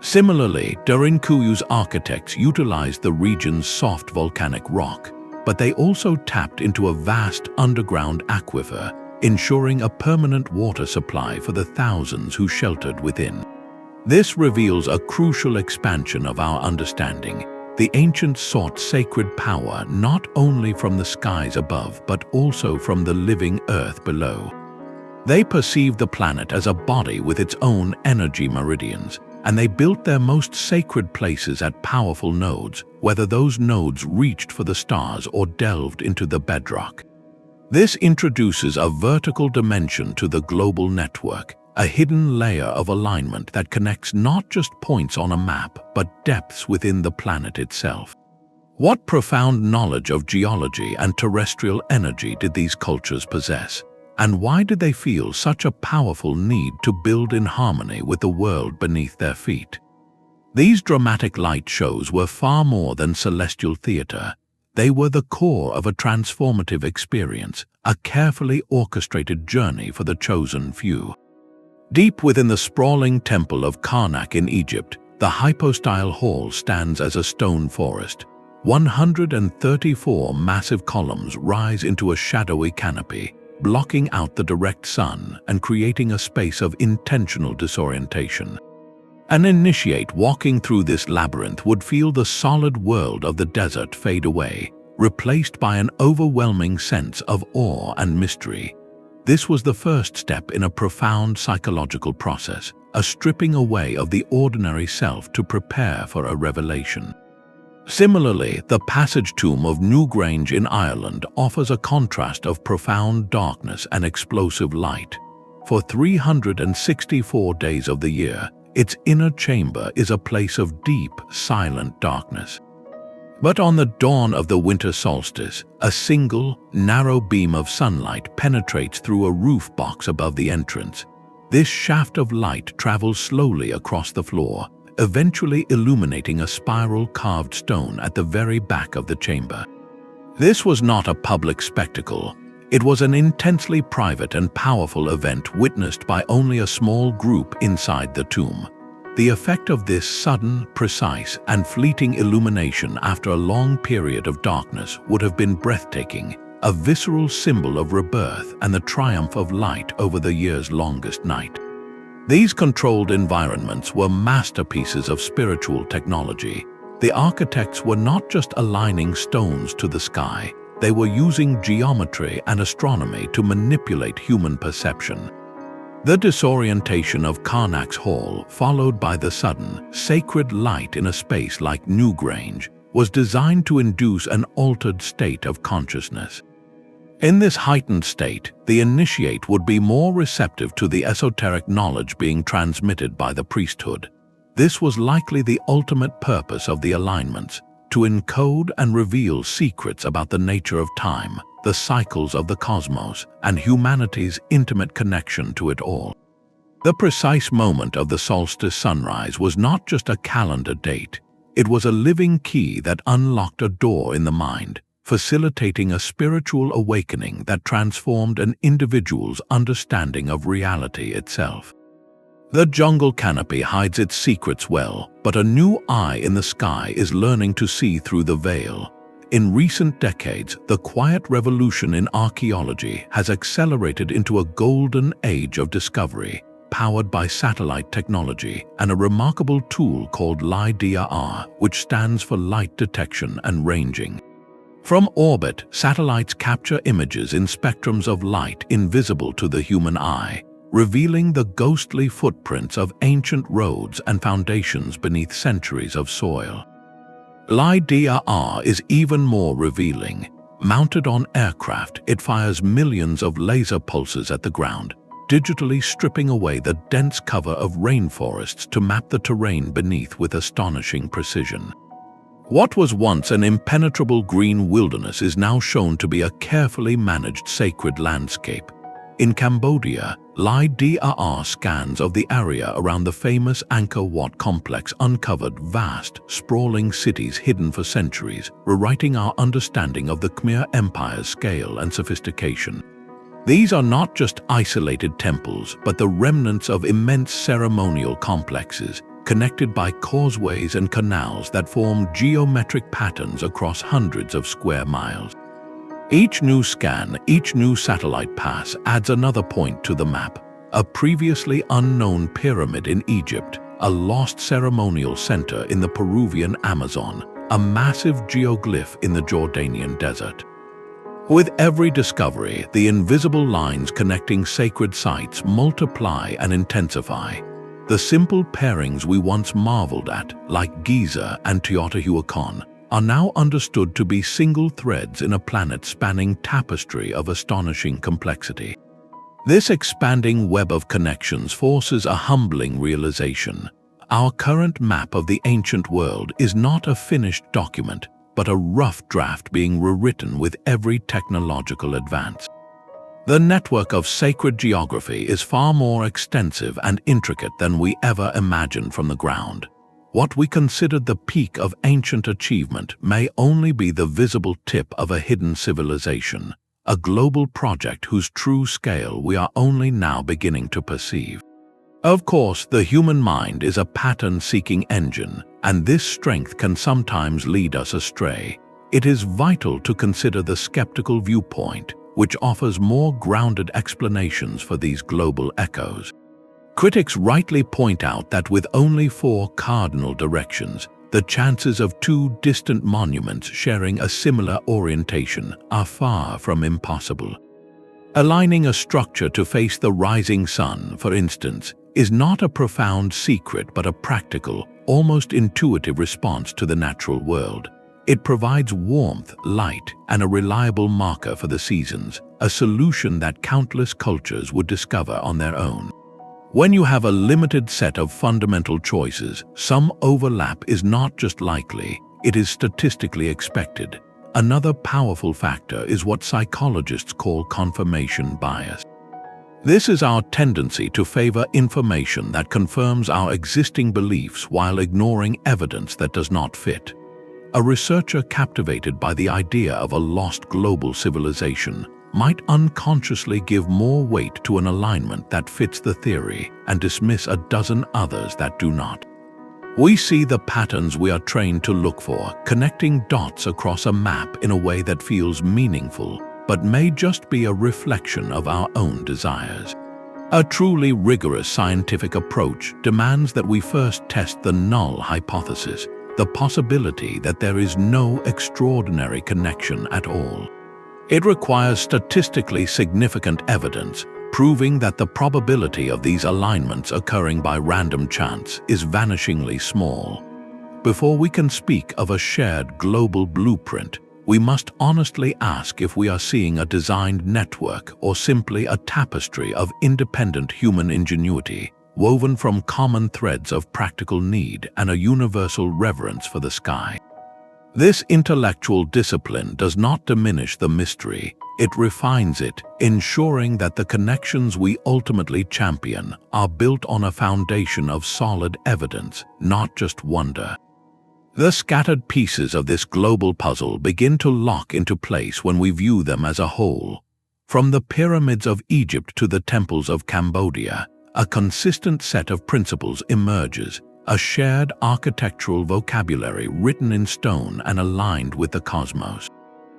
Similarly, Derinkuyu's architects utilized the region's soft volcanic rock, but they also tapped into a vast underground aquifer, ensuring a permanent water supply for the thousands who sheltered within. This reveals a crucial expansion of our understanding. The ancients sought sacred power not only from the skies above, but also from the living earth below. They perceived the planet as a body with its own energy meridians, and they built their most sacred places at powerful nodes, whether those nodes reached for the stars or delved into the bedrock. This introduces a vertical dimension to the global network, a hidden layer of alignment that connects not just points on a map, but depths within the planet itself. What profound knowledge of geology and terrestrial energy did these cultures possess? And why did they feel such a powerful need to build in harmony with the world beneath their feet? These dramatic light shows were far more than celestial theater. They were the core of a transformative experience, a carefully orchestrated journey for the chosen few. Deep within the sprawling temple of Carnac in Egypt, the hypostyle hall stands as a stone forest. 134 massive columns rise into a shadowy canopy, blocking out the direct sun and creating a space of intentional disorientation. An initiate walking through this labyrinth would feel the solid world of the desert fade away, replaced by an overwhelming sense of awe and mystery. This was the first step in a profound psychological process, a stripping away of the ordinary self to prepare for a revelation. Similarly, the passage tomb of Newgrange in Ireland offers a contrast of profound darkness and explosive light. For 364 days of the year, its inner chamber is a place of deep, silent darkness. But on the dawn of the winter solstice, a single, narrow beam of sunlight penetrates through a roof box above the entrance. This shaft of light travels slowly across the floor, eventually illuminating a spiral carved stone at the very back of the chamber. This was not a public spectacle. It was an intensely private and powerful event witnessed by only a small group inside the tomb. The effect of this sudden, precise, and fleeting illumination after a long period of darkness would have been breathtaking, a visceral symbol of rebirth and the triumph of light over the year's longest night. These controlled environments were masterpieces of spiritual technology. The architects were not just aligning stones to the sky, they were using geometry and astronomy to manipulate human perception. The disorientation of Carnac's hall, followed by the sudden, sacred light in a space like Newgrange, was designed to induce an altered state of consciousness. In this heightened state, the initiate would be more receptive to the esoteric knowledge being transmitted by the priesthood. This was likely the ultimate purpose of the alignments, to encode and reveal secrets about the nature of time, the cycles of the cosmos, and humanity's intimate connection to it all. The precise moment of the solstice sunrise was not just a calendar date. It was a living key that unlocked a door in the mind, facilitating a spiritual awakening that transformed an individual's understanding of reality itself. The jungle canopy hides its secrets well, but a new eye in the sky is learning to see through the veil. In recent decades, the quiet revolution in archaeology has accelerated into a golden age of discovery, powered by satellite technology and a remarkable tool called LIDAR, which stands for light detection and ranging. From orbit, satellites capture images in spectrums of light invisible to the human eye, revealing the ghostly footprints of ancient roads and foundations beneath centuries of soil. LIDAR is even more revealing. Mounted on aircraft, it fires millions of laser pulses at the ground, digitally stripping away the dense cover of rainforests to map the terrain beneath with astonishing precision. What was once an impenetrable green wilderness is now shown to be a carefully managed sacred landscape. In Cambodia, LIDAR scans of the area around the famous Angkor Wat complex uncovered vast, sprawling cities hidden for centuries, rewriting our understanding of the Khmer Empire's scale and sophistication. These are not just isolated temples, but the remnants of immense ceremonial complexes, connected by causeways and canals that form geometric patterns across hundreds of square miles. Each new scan, each new satellite pass adds another point to the map. A previously unknown pyramid in Egypt, a lost ceremonial center in the Peruvian Amazon, a massive geoglyph in the Jordanian desert. With every discovery, the invisible lines connecting sacred sites multiply and intensify. The simple pairings we once marveled at, like Giza and Teotihuacan, are now understood to be single threads in a planet-spanning tapestry of astonishing complexity. This expanding web of connections forces a humbling realization. Our current map of the ancient world is not a finished document, but a rough draft being rewritten with every technological advance. The network of sacred geography is far more extensive and intricate than we ever imagined from the ground. What we considered the peak of ancient achievement may only be the visible tip of a hidden civilization, a global project whose true scale we are only now beginning to perceive. Of course, the human mind is a pattern-seeking engine, and this strength can sometimes lead us astray. It is vital to consider the skeptical viewpoint, which offers more grounded explanations for these global echoes. Critics rightly point out that with only 4 cardinal directions, the chances of 2 distant monuments sharing a similar orientation are far from impossible. Aligning a structure to face the rising sun, for instance, is not a profound secret but a practical, almost intuitive response to the natural world. It provides warmth, light, and a reliable marker for the seasons, a solution that countless cultures would discover on their own. When you have a limited set of fundamental choices, some overlap is not just likely, it is statistically expected. Another powerful factor is what psychologists call confirmation bias. This is our tendency to favor information that confirms our existing beliefs while ignoring evidence that does not fit. A researcher captivated by the idea of a lost global civilization might unconsciously give more weight to an alignment that fits the theory and dismiss a dozen others that do not. We see the patterns we are trained to look for, connecting dots across a map in a way that feels meaningful, but may just be a reflection of our own desires. A truly rigorous scientific approach demands that we first test the null hypothesis, the possibility that there is no extraordinary connection at all. It requires statistically significant evidence, proving that the probability of these alignments occurring by random chance is vanishingly small. Before we can speak of a shared global blueprint, we must honestly ask if we are seeing a designed network or simply a tapestry of independent human ingenuity, woven from common threads of practical need and a universal reverence for the sky. This intellectual discipline does not diminish the mystery, it refines it, ensuring that the connections we ultimately champion are built on a foundation of solid evidence, not just wonder. The scattered pieces of this global puzzle begin to lock into place when we view them as a whole. From the pyramids of Egypt to the temples of Cambodia, a consistent set of principles emerges, a shared architectural vocabulary written in stone and aligned with the cosmos.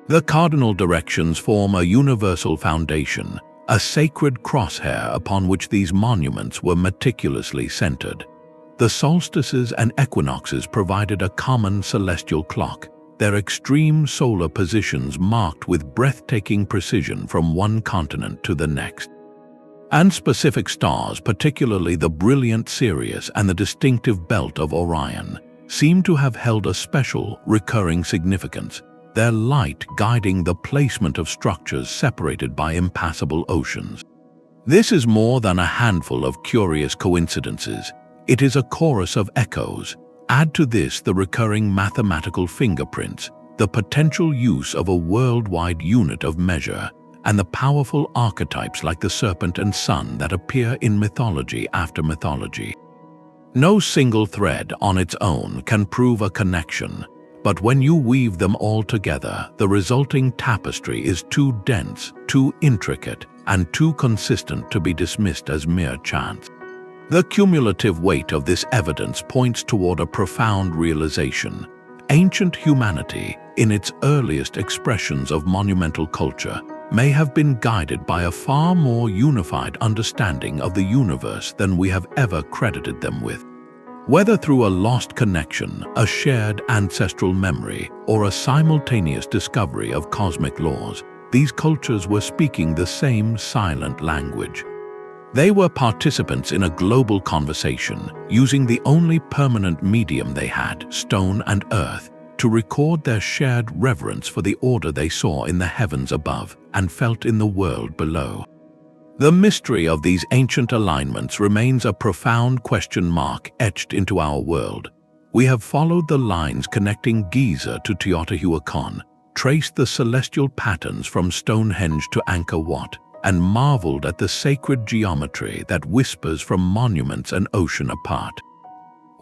The cardinal directions form a universal foundation, a sacred crosshair upon which these monuments were meticulously centered. The solstices and equinoxes provided a common celestial clock, their extreme solar positions marked with breathtaking precision from one continent to the next. And specific stars, particularly the brilliant Sirius and the distinctive belt of Orion, seem to have held a special, recurring significance, their light guiding the placement of structures separated by impassable oceans. This is more than a handful of curious coincidences. It is a chorus of echoes. Add to this the recurring mathematical fingerprints, the potential use of a worldwide unit of measure, and the powerful archetypes like the serpent and sun that appear in mythology after mythology. No single thread on its own can prove a connection, but when you weave them all together, the resulting tapestry is too dense, too intricate, and too consistent to be dismissed as mere chance. The cumulative weight of this evidence points toward a profound realization. Ancient humanity, in its earliest expressions of monumental culture, may have been guided by a far more unified understanding of the universe than we have ever credited them with. Whether through a lost connection, a shared ancestral memory, or a simultaneous discovery of cosmic laws, these cultures were speaking the same silent language. They were participants in a global conversation, using the only permanent medium they had, stone and earth, to record their shared reverence for the order they saw in the heavens above and felt in the world below. The mystery of these ancient alignments remains a profound question mark etched into our world. We have followed the lines connecting Giza to Teotihuacan, traced the celestial patterns from Stonehenge to Angkor Wat, and marveled at the sacred geometry that whispers from monuments and ocean apart.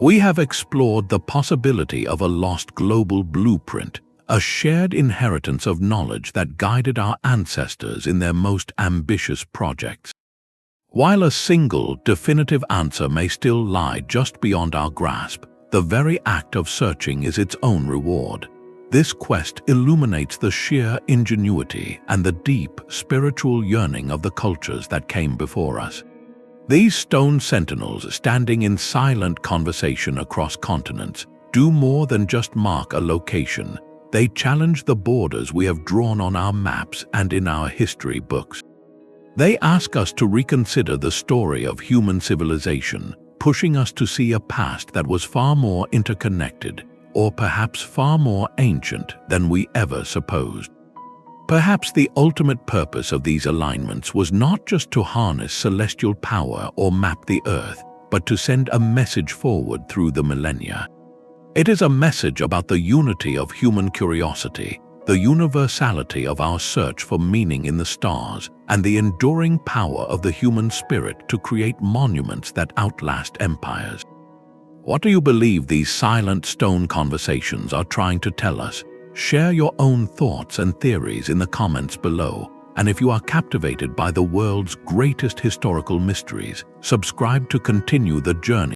We have explored the possibility of a lost global blueprint, a shared inheritance of knowledge that guided our ancestors in their most ambitious projects. While a single, definitive answer may still lie just beyond our grasp, the very act of searching is its own reward. This quest illuminates the sheer ingenuity and the deep, spiritual yearning of the cultures that came before us. These stone sentinels, standing in silent conversation across continents, do more than just mark a location. They challenge the borders we have drawn on our maps and in our history books. They ask us to reconsider the story of human civilization, pushing us to see a past that was far more interconnected, or perhaps far more ancient than we ever supposed. Perhaps the ultimate purpose of these alignments was not just to harness celestial power or map the Earth, but to send a message forward through the millennia. It is a message about the unity of human curiosity, the universality of our search for meaning in the stars, and the enduring power of the human spirit to create monuments that outlast empires. What do you believe these silent stone conversations are trying to tell us? Share your own thoughts and theories in the comments below. And if you are captivated by the world's greatest historical mysteries, subscribe to continue the journey.